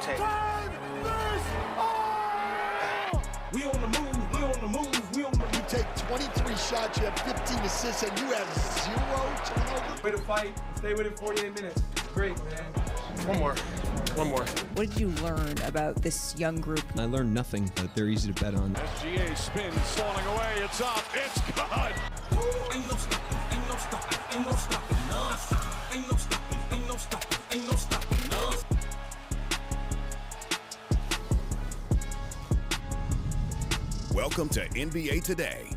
take. Turn this on! We on the move, we on the move, we on the move. You take 23 shots, you have 15 assists, and you have 0 turnovers. Way to fight, stay with it 48 minutes. Great, man. One more. What did you learn about this young group? I learned nothing, but they're easy to bet on. SGA spins, falling away, it's up, it's good! Ain't no stopping, ain't no stopping, ain't no stopping us. Ain't no stopping, ain't no stopping, ain't no stopping us. Welcome to NBA Today.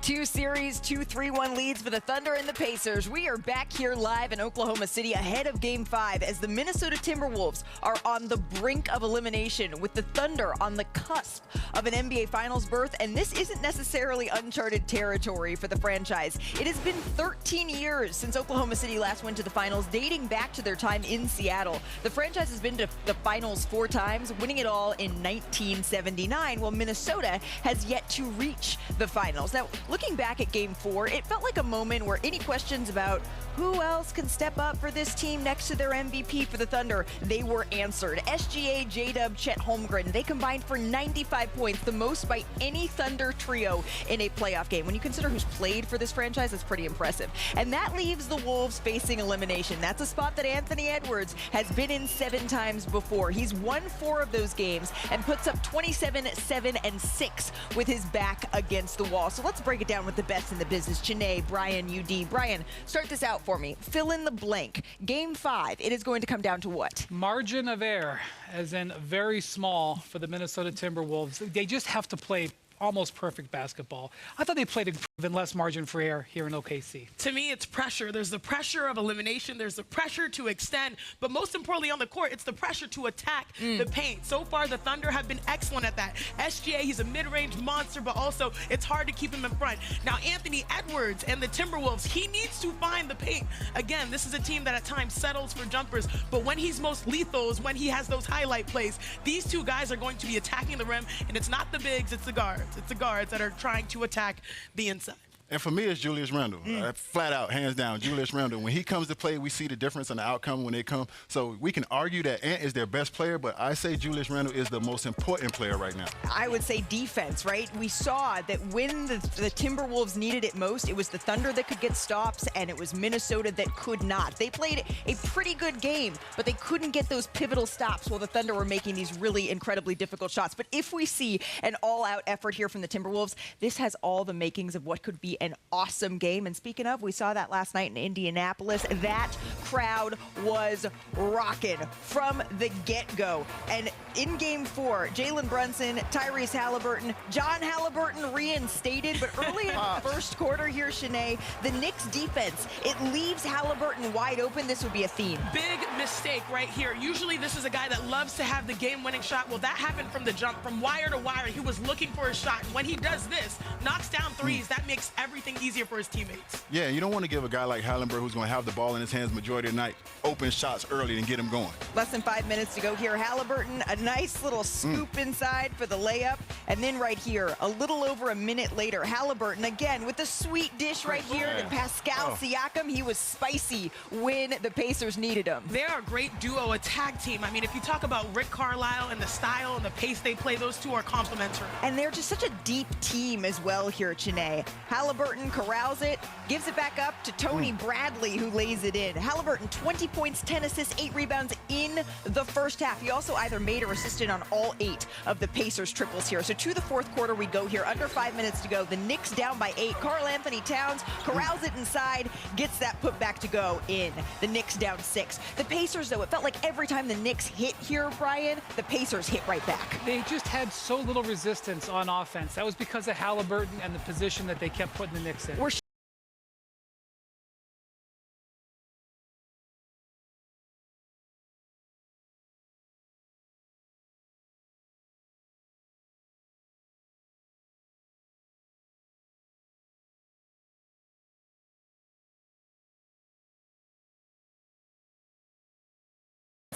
2 series, 2-3-1 leads for the Thunder and the Pacers. We are back here live in Oklahoma City ahead of Game 5 as the Minnesota Timberwolves are on the brink of elimination with the Thunder on the cusp of an NBA Finals berth. And this isn't necessarily uncharted territory for the franchise. It has been 13 years since Oklahoma City last went to the Finals, dating back to their time in Seattle. The franchise has been to the Finals 4 times, winning it all in 1979, while Minnesota has yet to reach the Finals. Now, looking back at Game 4, it felt like a moment where any questions about who else can step up for this team next to their MVP for the Thunder, they were answered. SGA, J-Dub, Chet Holmgren, they combined for 95 points, the most by any Thunder trio in a playoff game. When you consider who's played for this franchise, that's pretty impressive. And that leaves the Wolves facing elimination. That's a spot that Anthony Edwards has been in 7 times before. He's won 4 of those games and puts up 27, 7, and 6 with his back against the wall. So let's break it down with the best in the business. Chiney, Brian, UD. Brian, start this out for me. Fill in the blank. Game 5, it is going to come down to what? Margin of error, as in very small for the Minnesota Timberwolves. They just have to play almost perfect basketball. I thought they played even less margin for error here in OKC. To me, it's pressure. There's the pressure of elimination. There's the pressure to extend. But most importantly on the court, it's the pressure to attack the paint. So far, the Thunder have been excellent at that. SGA, he's a mid-range monster, but also it's hard to keep him in front. Now, Anthony Edwards and the Timberwolves, he needs to find the paint. Again, this is a team that at times settles for jumpers, but when he's most lethal is when he has those highlight plays. These 2 guys are going to be attacking the rim, and it's not the bigs, it's the guards. It's the guards that are trying to attack the inside. And for me, it's Julius Randle. Flat out, hands down, Julius Randle. When he comes to play, we see the difference in the outcome when they come. So we can argue that Ant is their best player, but I say Julius Randle is the most important player right now. I would say defense, right? We saw that when the Timberwolves needed it most, it was the Thunder that could get stops, and it was Minnesota that could not. They played a pretty good game, but they couldn't get those pivotal stops while the Thunder were making these really incredibly difficult shots. But if we see an all-out effort here from the Timberwolves, this has all the makings of what could be an awesome game. And speaking of, we saw that last night in Indianapolis. That crowd was rocking from the get-go. And in Game 4, Jalen Brunson, Tyrese Haliburton, John Haliburton reinstated. But early in the first quarter here, Chiney, the Knicks defense, it leaves Haliburton wide open. This would be a theme. Big mistake right here. Usually this is a guy that loves to have the game-winning shot. Well, that happened from the jump, from wire to wire. He was looking for a shot. And when he does this, knocks down threes, that makes everything easier for his teammates. Yeah, you don't want to give a guy like Haliburton, who's going to have the ball in his hands majority of the night, open shots early and get him going. Less than 5 minutes to go here. Haliburton, a nice little scoop inside for the layup. And then right here, a little over a minute later, Haliburton again with the sweet dish right here to Pascal Siakam. He was spicy when the Pacers needed him. They're a great duo, a tag team. I mean, if you talk about Rick Carlisle and the style and the pace they play, those 2 are complementary. And they're just such a deep team as well here, Chiney. Haliburton corrals it, gives it back up to Tony Bradley, who lays it in. Haliburton, 20 points, 10 assists, 8 rebounds in the first half. He also either made or assisted on all 8 of the Pacers triples here. So to the fourth quarter we go here. Under 5 minutes to go. The Knicks down by 8. Karl Anthony Towns corrals it inside, gets that put back to go in. The Knicks down 6. The Pacers, though, it felt like every time the Knicks hit here, Brian, the Pacers hit right back. They just had so little resistance on offense. That was because of Haliburton and the position that they kept putting the Knicks in.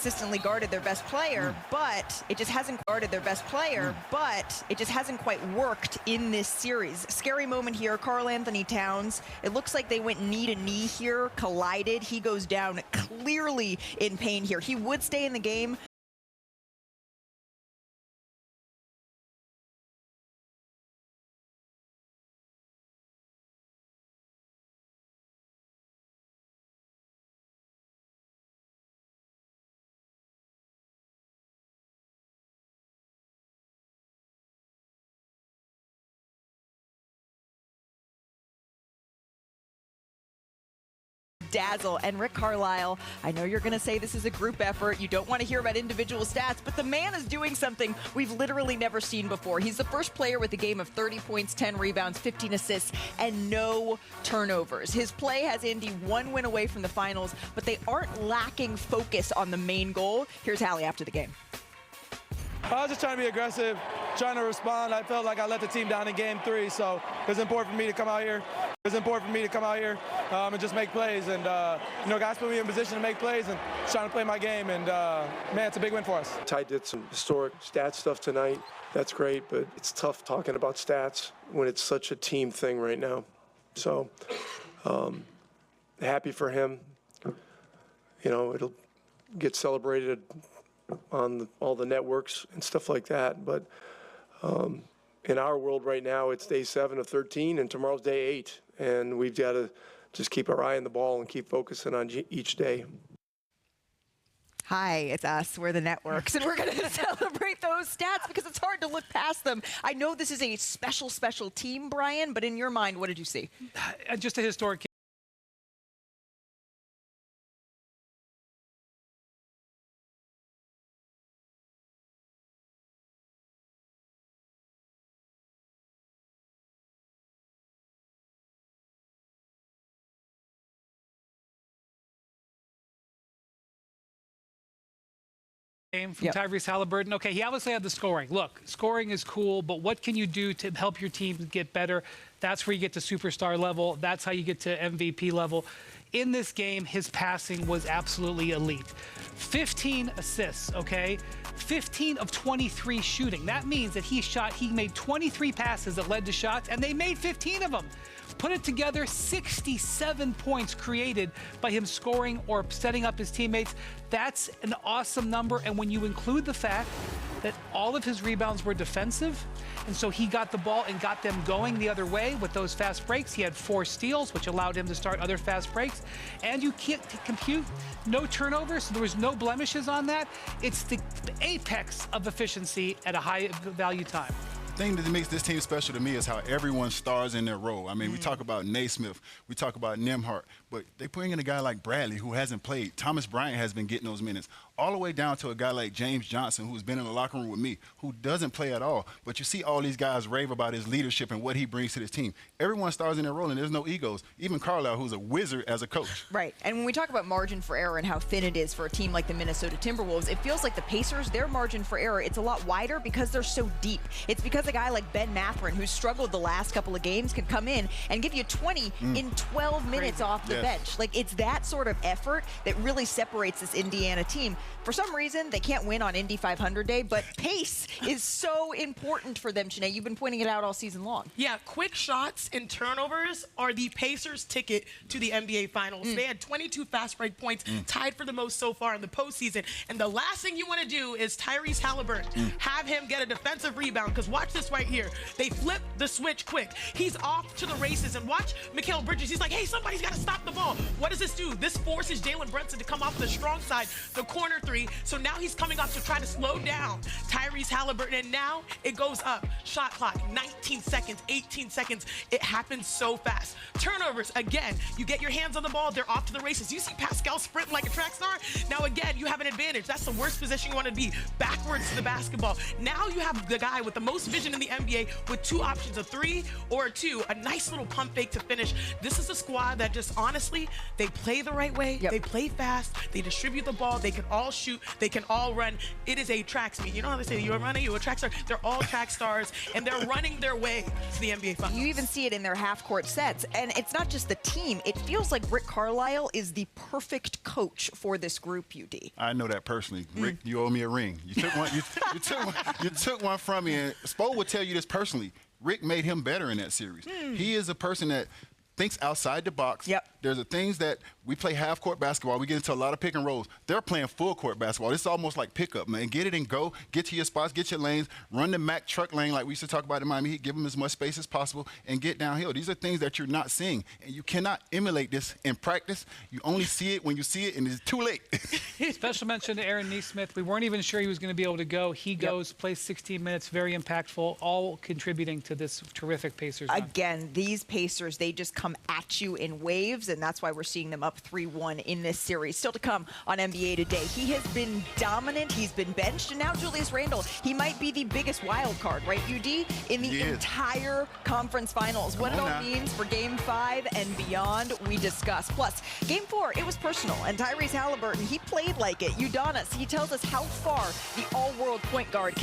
consistently guarded their best player, but it just hasn't guarded their best player, but it just hasn't quite worked in this series. Scary moment here, Karl Anthony Towns. It looks like they went knee to knee here, collided. He goes down clearly in pain here. He would stay in the game. Dazzle. And Rick Carlisle, I know you're going to say this is a group effort. You don't want to hear about individual stats, but the man is doing something we've literally never seen before. He's the first player with a game of 30 points, 10 rebounds, 15 assists, and no turnovers. His play has Indy one win away from the finals, but they aren't lacking focus on the main goal. Here's Hallie after the game. I was just trying to be aggressive, trying to respond. I felt like I let the team down in game 3, so it was important for me to come out here. And just make plays. And, guys put me in position to make plays and trying to play my game. And, man, it's a big win for us. Ty did some historic stat stuff tonight. That's great, but it's tough talking about stats when it's such a team thing right now. So, happy for him. It'll get celebrated on all the networks and stuff like that. But in our world right now, it's day 7 of 13, and tomorrow's day 8. And we've got to just keep our eye on the ball and keep focusing on each day. Hi, it's us. We're the networks, and we're going to celebrate those stats because it's hard to look past them. I know this is a special, special team, Brian, but in your mind, what did you see? Just a historic from Tyrese Haliburton. Okay, he obviously had the scoring. Look, scoring is cool, but what can you do to help your team get better? That's where you get to superstar level. That's how you get to MVP level. In this game, his passing was absolutely elite. 15 assists, okay? 15 of 23 shooting. That means that he made 23 passes that led to shots, and they made 15 of them. Put it together, 67 points created by him scoring or setting up his teammates. That's an awesome number. And when you include the fact that all of his rebounds were defensive, and so he got the ball and got them going the other way with those fast breaks. He had 4 steals, which allowed him to start other fast breaks. And you can't compute no turnovers, so there was no blemishes on that. It's the apex of efficiency at a high value time. The thing that makes this team special to me is how everyone stars in their role. I mean, we talk about Naismith, we talk about Nembhard, but they bring in a guy like Bradley who hasn't played. Thomas Bryant has been getting those minutes, all the way down to a guy like James Johnson, who's been in the locker room with me, who doesn't play at all. But you see all these guys rave about his leadership and what he brings to this team. Everyone stars in their role, and there's no egos. Even Carlisle, who's a wizard as a coach. Right, and when we talk about margin for error and how thin it is for a team like the Minnesota Timberwolves, it feels like the Pacers, their margin for error, it's a lot wider because they're so deep. It's because a guy like Ben Mathurin, who's struggled the last couple of games, can come in and give you 20 in 12 minutes off the bench. Like, it's that sort of effort that really separates this Indiana team. For some reason, they can't win on Indy 500 Day, but pace is so important for them, Sinead. You've been pointing it out all season long. Yeah, quick shots and turnovers are the Pacers' ticket to the NBA Finals. They had 22 fast break points, tied for the most so far in the postseason. And the last thing you want to do is Tyrese Haliburton, have him get a defensive rebound, because watch this right here. They flip the switch quick. He's off to the races, and watch Mikal Bridges. He's like, hey, somebody's got to stop the ball. What does this do? This forces Jalen Brunson to come off the strong side, the corner 3. So now he's coming off to try to slow down Tyrese Haliburton, and now it goes up. Shot clock, 19 seconds, 18 seconds. It happens so fast. Turnovers, again, you get your hands on the ball, they're off to the races. You see Pascal sprinting like a track star? Now again, you have an advantage. That's the worst position you want to be, backwards to the basketball. Now you have the guy with the most vision in the NBA with 2 options, a 3 or a 2, a nice little pump fake to finish. This is a squad that just honestly honestly, they play the right way. They play fast. They distribute the ball. They can all shoot. They can all run. It is a track meet. You know how they say, you're a runner, you're a track star. They're all track stars, and they're running their way to the NBA Finals. You even see it in their half-court sets. And it's not just the team. It feels like Rick Carlisle is the perfect coach for this group, UD. I know that personally. Rick, you owe me a ring. You took one. You took one from me. And Spo would tell you this personally. Rick made him better in that series. He is a person that thinks outside the box. There's the things that we play half-court basketball. We get into a lot of pick and rolls. They're playing full-court basketball. It's almost like pickup, man. Get it and go. Get to your spots. Get your lanes. Run the Mac truck lane like we used to talk about in Miami Heat. Give them as much space as possible and get downhill. These are things that you're not seeing, and you cannot emulate this in practice. You only see it when you see it, and it's too late. Special mention to Aaron Nesmith. We weren't even sure he was going to be able to go. He goes, plays 16 minutes, very impactful, all contributing to this terrific Pacers run. Again, these Pacers, they just come at you in waves, and that's why we're seeing them up 3-1 in this series. Still to come on NBA Today. He has been dominant. He's been benched, and now Julius Randle, he might be the biggest wild card, right, UD, in the entire conference finals. What it all means for Game 5 and beyond, we discuss. Plus, Game 4, it was personal, and Tyrese Haliburton, he played like it. Udonis, he tells us how far the all-world point guard can